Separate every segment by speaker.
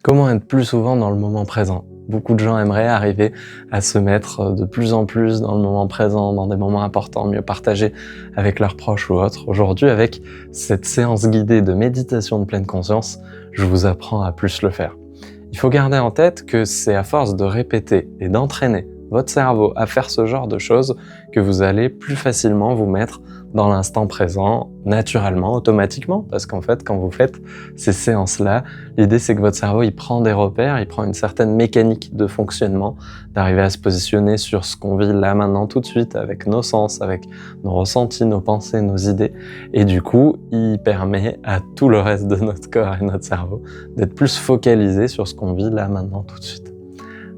Speaker 1: Comment être plus souvent dans le moment présent? Beaucoup de gens aimeraient arriver à se mettre de plus en plus dans le moment présent, dans des moments importants, mieux partagés avec leurs proches ou autres. Aujourd'hui, avec cette séance guidée de méditation de pleine conscience, je vous apprends à plus le faire. Il faut garder en tête que c'est à force de répéter et d'entraîner votre cerveau à faire ce genre de choses que vous allez plus facilement vous mettre dans l'instant présent, naturellement, automatiquement, parce qu'en fait, quand vous faites ces séances-là, l'idée c'est que votre cerveau, il prend des repères, il prend une certaine mécanique de fonctionnement, d'arriver à se positionner sur ce qu'on vit là, maintenant, tout de suite, avec nos sens, avec nos ressentis, nos pensées, nos idées, et du coup, il permet à tout le reste de notre corps et notre cerveau d'être plus focalisé sur ce qu'on vit là, maintenant, tout de suite.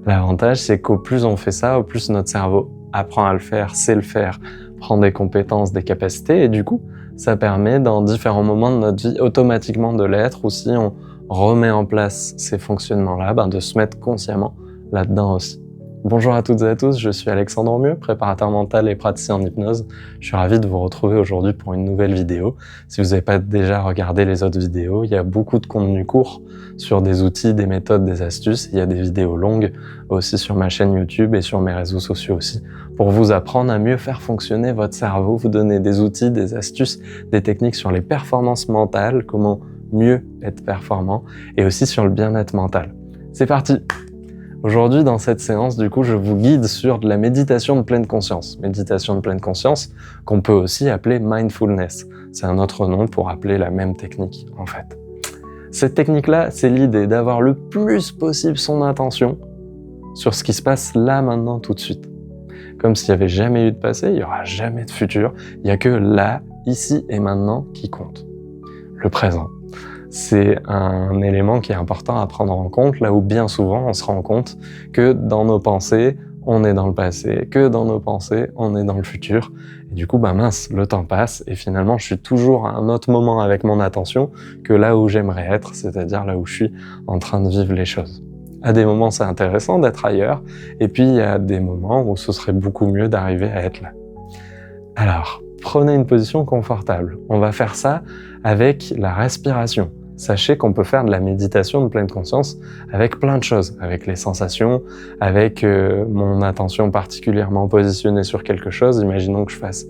Speaker 1: L'avantage, c'est qu'au plus on fait ça, au plus notre cerveau apprend à le faire, sait le faire, prend des compétences, des capacités, et du coup, ça permet dans différents moments de notre vie automatiquement de l'être, ou si on remet en place ces fonctionnements-là, de se mettre consciemment là-dedans aussi. Bonjour à toutes et à tous, je suis Alexandre Ormieux, préparateur mental et praticien en hypnose. Je suis ravi de vous retrouver aujourd'hui pour une nouvelle vidéo. Si vous n'avez pas déjà regardé les autres vidéos, il y a beaucoup de contenu court sur des outils, des méthodes, des astuces. Il y a des vidéos longues aussi sur ma chaîne YouTube et sur mes réseaux sociaux aussi, pour vous apprendre à mieux faire fonctionner votre cerveau, vous donner des outils, des astuces, des techniques sur les performances mentales, comment mieux être performant, et aussi sur le bien-être mental. C'est parti! Aujourd'hui, dans cette séance, du coup, je vous guide sur de la méditation de pleine conscience. Méditation de pleine conscience, qu'on peut aussi appeler mindfulness. C'est un autre nom pour appeler la même technique, en fait. Cette technique-là, c'est l'idée d'avoir le plus possible son attention sur ce qui se passe là, maintenant, tout de suite. Comme s'il n'y avait jamais eu de passé, il n'y aura jamais de futur. Il n'y a que là, ici et maintenant qui compte. Le présent. C'est un élément qui est important à prendre en compte, là où bien souvent on se rend compte que dans nos pensées, on est dans le passé, que dans nos pensées, on est dans le futur. Et du coup, mince, le temps passe et finalement, je suis toujours à un autre moment avec mon attention que là où j'aimerais être, c'est-à-dire là où je suis en train de vivre les choses. À des moments, c'est intéressant d'être ailleurs, et puis il y a des moments où ce serait beaucoup mieux d'arriver à être là. Alors, prenez une position confortable. On va faire ça avec la respiration. Sachez qu'on peut faire de la méditation de pleine conscience avec plein de choses, avec les sensations, avec mon attention particulièrement positionnée sur quelque chose. Imaginons que je fasse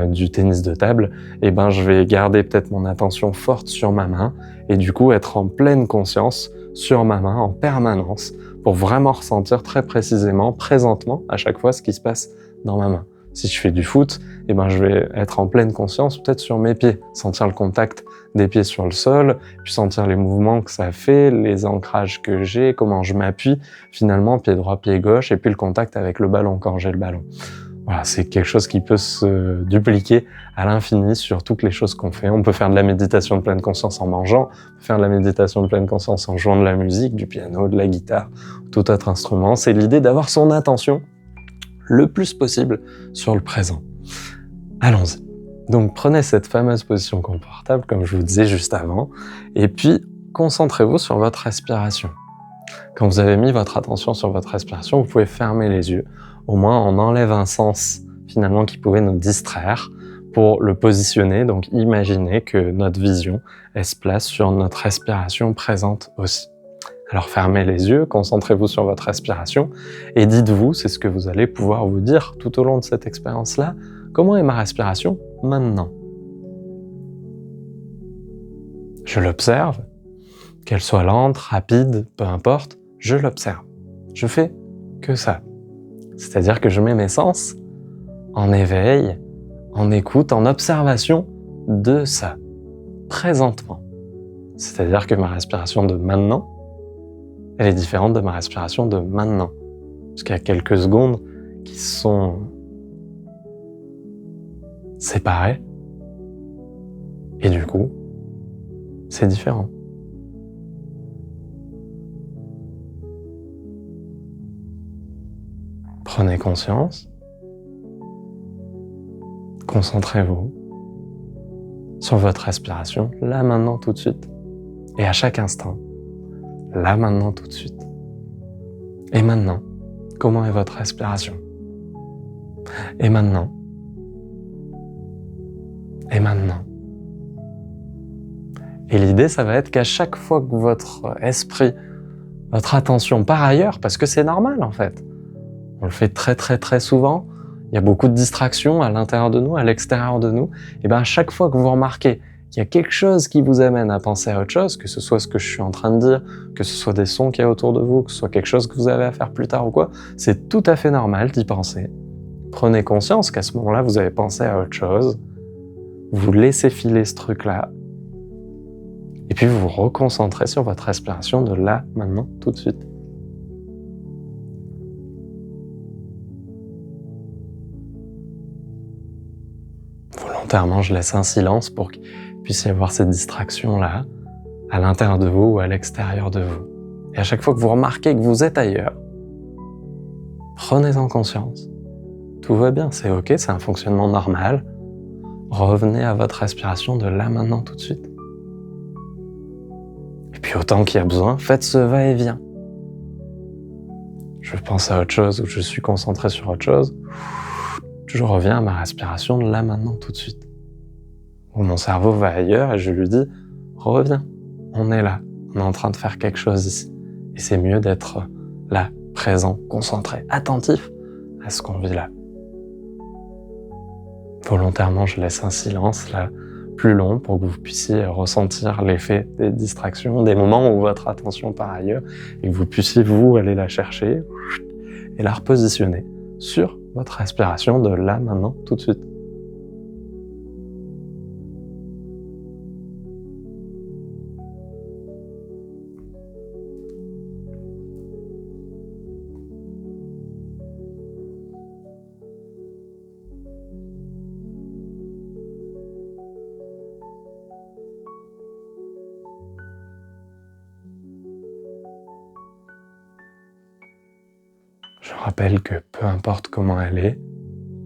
Speaker 1: du tennis de table, et je vais garder peut-être mon attention forte sur ma main et du coup être en pleine conscience sur ma main en permanence pour vraiment ressentir très précisément, présentement, à chaque fois ce qui se passe dans ma main. Si je fais du foot, je vais être en pleine conscience peut-être sur mes pieds, sentir le contact des pieds sur le sol, puis sentir les mouvements que ça fait, les ancrages que j'ai, comment je m'appuie, finalement pied droit, pied gauche, et puis le contact avec le ballon quand j'ai le ballon. Voilà, c'est quelque chose qui peut se dupliquer à l'infini sur toutes les choses qu'on fait. On peut faire de la méditation de pleine conscience en mangeant, on peut faire de la méditation de pleine conscience en jouant de la musique, du piano, de la guitare, tout autre instrument. C'est l'idée d'avoir son attention le plus possible sur le présent. Allons-y. Donc prenez cette fameuse position confortable, comme je vous disais juste avant, et puis concentrez-vous sur votre respiration. Quand vous avez mis votre attention sur votre respiration, vous pouvez fermer les yeux. Au moins, on enlève un sens finalement qui pouvait nous distraire pour le positionner. Donc imaginez que notre vision, elle se place sur notre respiration présente aussi. Alors fermez les yeux, concentrez-vous sur votre respiration et dites-vous, c'est ce que vous allez pouvoir vous dire tout au long de cette expérience-là, comment est ma respiration maintenant? Je l'observe, qu'elle soit lente, rapide, peu importe, je l'observe. Je fais que ça. C'est-à-dire que je mets mes sens en éveil, en écoute, en observation de ça, présentement. C'est-à-dire que ma respiration de maintenant, elle est différente de ma respiration de maintenant. Parce qu'il y a quelques secondes qui sont séparées. Et du coup, c'est différent. Prenez conscience. Concentrez-vous sur votre respiration, là, maintenant, tout de suite. Et à chaque instant. Là, maintenant, tout de suite. Et maintenant, comment est votre respiration? Et maintenant? Et maintenant? Et l'idée, ça va être qu'à chaque fois que votre esprit votre attention par ailleurs, parce que c'est normal en fait. On le fait très souvent. Il y a beaucoup de distractions à l'intérieur de nous, à l'extérieur de nous. Et bien à chaque fois que vous remarquez qu'il y a quelque chose qui vous amène à penser à autre chose, que ce soit ce que je suis en train de dire, que ce soit des sons qu'il y a autour de vous, que ce soit quelque chose que vous avez à faire plus tard ou quoi, c'est tout à fait normal d'y penser. Prenez conscience qu'à ce moment-là, vous avez pensé à autre chose. Vous laissez filer ce truc-là. Et puis vous vous reconcentrez sur votre respiration de là, maintenant, tout de suite. Volontairement, je laisse un silence pour qu'il puisse y avoir cette distraction-là, à l'intérieur de vous ou à l'extérieur de vous. Et à chaque fois que vous remarquez que vous êtes ailleurs, prenez-en conscience. Tout va bien, c'est ok, c'est un fonctionnement normal. Revenez à votre respiration de là, maintenant, tout de suite. Et puis autant qu'il y a besoin, faites ce va-et-vient. Je pense à autre chose ou je suis concentré sur autre chose. Je reviens à ma respiration de là, maintenant, tout de suite. Ou mon cerveau va ailleurs et je lui dis « Reviens, on est là, on est en train de faire quelque chose ici. » Et c'est mieux d'être là, présent, concentré, attentif à ce qu'on vit là. Volontairement, je laisse un silence là, plus long pour que vous puissiez ressentir l'effet des distractions, des moments où votre attention part ailleurs et que vous puissiez vous aller la chercher et la repositionner sur votre respiration de là, maintenant, tout de suite. Je rappelle que peu importe comment elle est,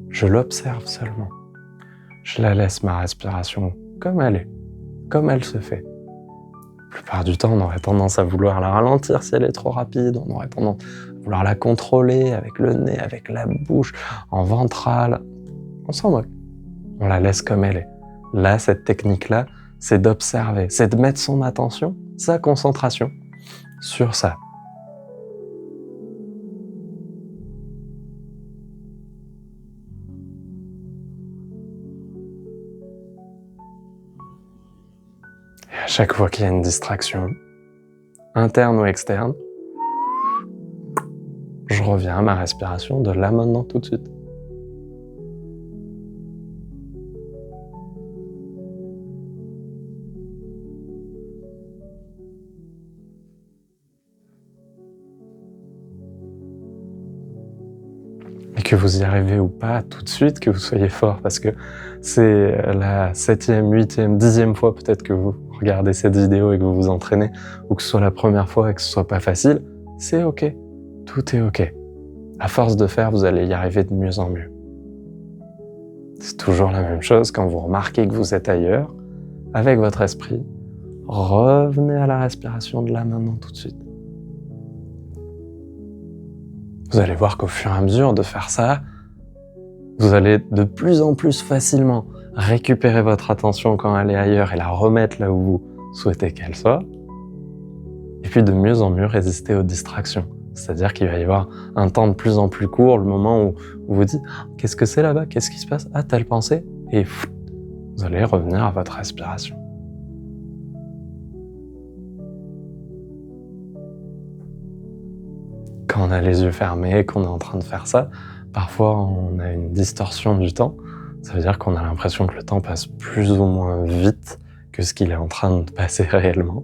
Speaker 1: je l'observe seulement. Je la laisse ma respiration comme elle se fait. La plupart du temps, on aurait tendance à vouloir la ralentir si elle est trop rapide, on aurait tendance à vouloir la contrôler avec le nez, avec la bouche, en ventral. On s'en moque. On la laisse comme elle est. Là, cette technique-là, c'est d'observer, c'est de mettre son attention, sa concentration sur ça. Et à chaque fois qu'il y a une distraction, interne ou externe, je reviens à ma respiration de là, maintenant, tout de suite. Et que vous y arrivez ou pas tout de suite, que vous soyez fort, parce que c'est la 7e, 8e, 10e fois peut-être que vous regardez cette vidéo et que vous vous entraînez, ou que ce soit la première fois et que ce soit pas facile, c'est ok. Tout est ok. À force de faire, vous allez y arriver de mieux en mieux. C'est toujours la même chose quand vous remarquez que vous êtes ailleurs, avec votre esprit, revenez à la respiration de là, maintenant, tout de suite. Vous allez voir qu'au fur et à mesure de faire ça, vous allez de plus en plus facilement récupérer votre attention quand elle est ailleurs et la remettre là où vous souhaitez qu'elle soit. Et puis de mieux en mieux résister aux distractions. C'est-à-dire qu'il va y avoir un temps de plus en plus court, le moment où vous vous dites « Qu'est-ce que c'est là-bas? Qu'est-ce qui se passe? Ah, telle pensée ?» Et vous allez revenir à votre respiration. Quand on a les yeux fermés, qu'on est en train de faire ça, parfois on a une distorsion du temps. Ça veut dire qu'on a l'impression que le temps passe plus ou moins vite que ce qu'il est en train de passer réellement.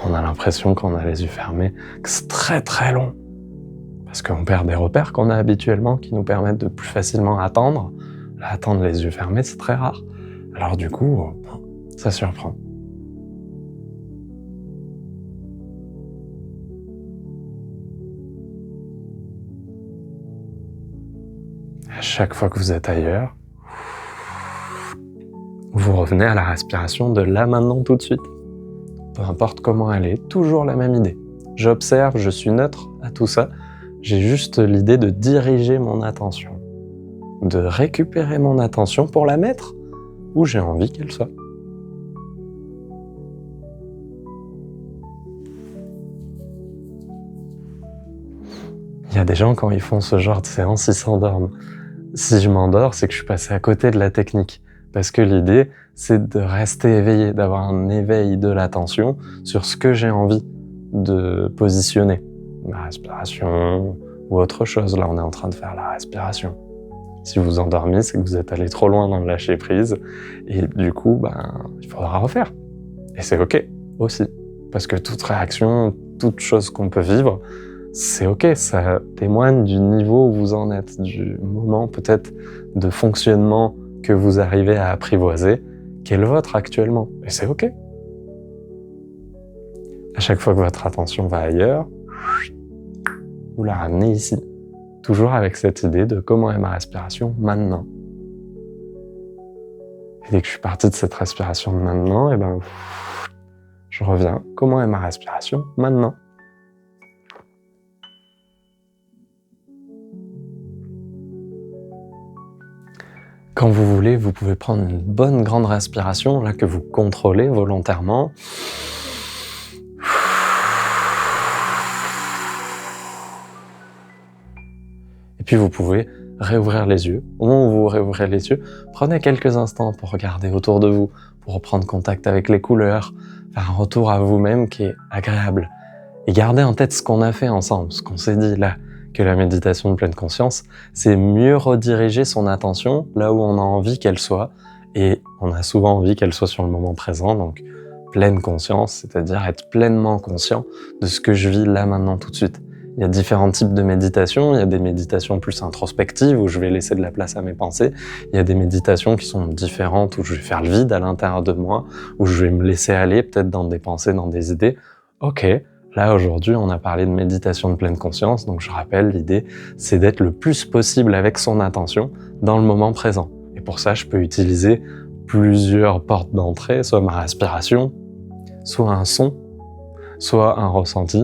Speaker 1: On a l'impression, quand on a les yeux fermés, que c'est très long. Parce qu'on perd des repères qu'on a habituellement qui nous permettent de plus facilement attendre. Là, attendre les yeux fermés, c'est très rare. Alors du coup, ça surprend. À chaque fois que vous êtes ailleurs, vous revenez à la respiration de là, maintenant, tout de suite. Peu importe comment elle est, toujours la même idée. J'observe, je suis neutre à tout ça. J'ai juste l'idée de diriger mon attention, de récupérer mon attention pour la mettre où j'ai envie qu'elle soit. y a des gens, quand ils font ce genre de séance, ils s'endorment. Si je m'endors, c'est que je suis passé à côté de la technique. Parce que l'idée, c'est de rester éveillé, d'avoir un éveil de l'attention sur ce que j'ai envie de positionner. Ma respiration ou autre chose. Là, on est en train de faire la respiration. Si vous endormez, c'est que vous êtes allé trop loin dans le lâcher prise. Et du coup, il faudra refaire. Et c'est OK aussi. Parce que toute réaction, toute chose qu'on peut vivre, c'est OK. Ça témoigne du niveau où vous en êtes, du moment peut-être de fonctionnement que vous arrivez à apprivoiser, qui est le vôtre actuellement. Et c'est OK. À chaque fois que votre attention va ailleurs, vous la ramenez ici. Toujours avec cette idée de comment est ma respiration maintenant. Et dès que je suis parti de cette respiration de maintenant, je reviens. Comment est ma respiration maintenant? Quand vous voulez, vous pouvez prendre une bonne grande respiration, là que vous contrôlez volontairement. Et puis vous pouvez réouvrir les yeux. Au moment où vous réouvrez les yeux, prenez quelques instants pour regarder autour de vous, pour reprendre contact avec les couleurs, faire un retour à vous-même qui est agréable. Et gardez en tête ce qu'on a fait ensemble, ce qu'on s'est dit là, que la méditation de pleine conscience, c'est mieux rediriger son attention là où on a envie qu'elle soit. Et on a souvent envie qu'elle soit sur le moment présent, donc pleine conscience, c'est-à-dire être pleinement conscient de ce que je vis là maintenant tout de suite. Il y a différents types de méditation. Il y a des méditations plus introspectives où je vais laisser de la place à mes pensées. Il y a des méditations qui sont différentes où je vais faire le vide à l'intérieur de moi, où je vais me laisser aller peut-être dans des pensées, dans des idées. Ok, là aujourd'hui on a parlé de méditation de pleine conscience, donc je rappelle, l'idée c'est d'être le plus possible avec son attention dans le moment présent. Et pour ça je peux utiliser plusieurs portes d'entrée, soit ma respiration, soit un son, soit un ressenti,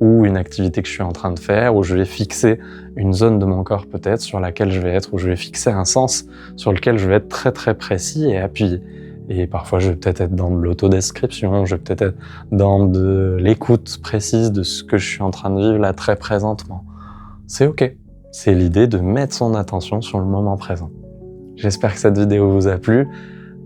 Speaker 1: ou une activité que je suis en train de faire, où je vais fixer une zone de mon corps peut-être sur laquelle je vais être, où je vais fixer un sens sur lequel je vais être très très précis et appuyé. Et parfois je vais peut-être être dans de l'autodescription, je vais peut-être être dans de l'écoute précise de ce que je suis en train de vivre là très présentement. C'est OK. C'est l'idée de mettre son attention sur le moment présent. J'espère que cette vidéo vous a plu.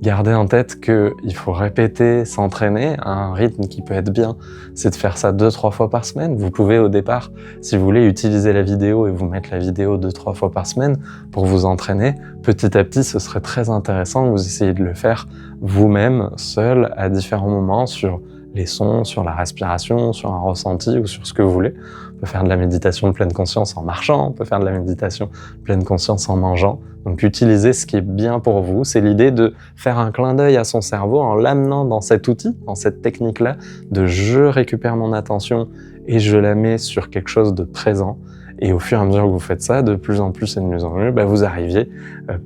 Speaker 1: Gardez en tête qu'il faut répéter, s'entraîner. Un rythme qui peut être bien, c'est de faire ça 2-3 fois par semaine. Vous pouvez au départ, si vous voulez, utiliser la vidéo et vous mettre la vidéo 2-3 fois par semaine pour vous entraîner. Petit à petit, ce serait très intéressant que vous essayiez de le faire vous-même, seul, à différents moments, sur les sons, sur la respiration, sur un ressenti ou sur ce que vous voulez. On peut faire de la méditation de pleine conscience en marchant, on peut faire de la méditation de pleine conscience en mangeant. Donc utilisez ce qui est bien pour vous. C'est l'idée de faire un clin d'œil à son cerveau en l'amenant dans cet outil, dans cette technique-là, de je récupère mon attention et je la mets sur quelque chose de présent. Et au fur et à mesure que vous faites ça, de plus en plus et de mieux en mieux, vous arriviez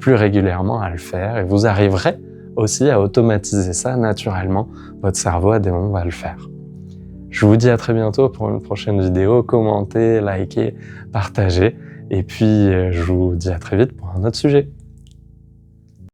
Speaker 1: plus régulièrement à le faire et vous arriverez aussi à automatiser ça naturellement. Votre cerveau, à des moments, va le faire. Je vous dis à très bientôt pour une prochaine vidéo. Commentez, likez, partagez. Et puis, je vous dis à très vite pour un autre sujet.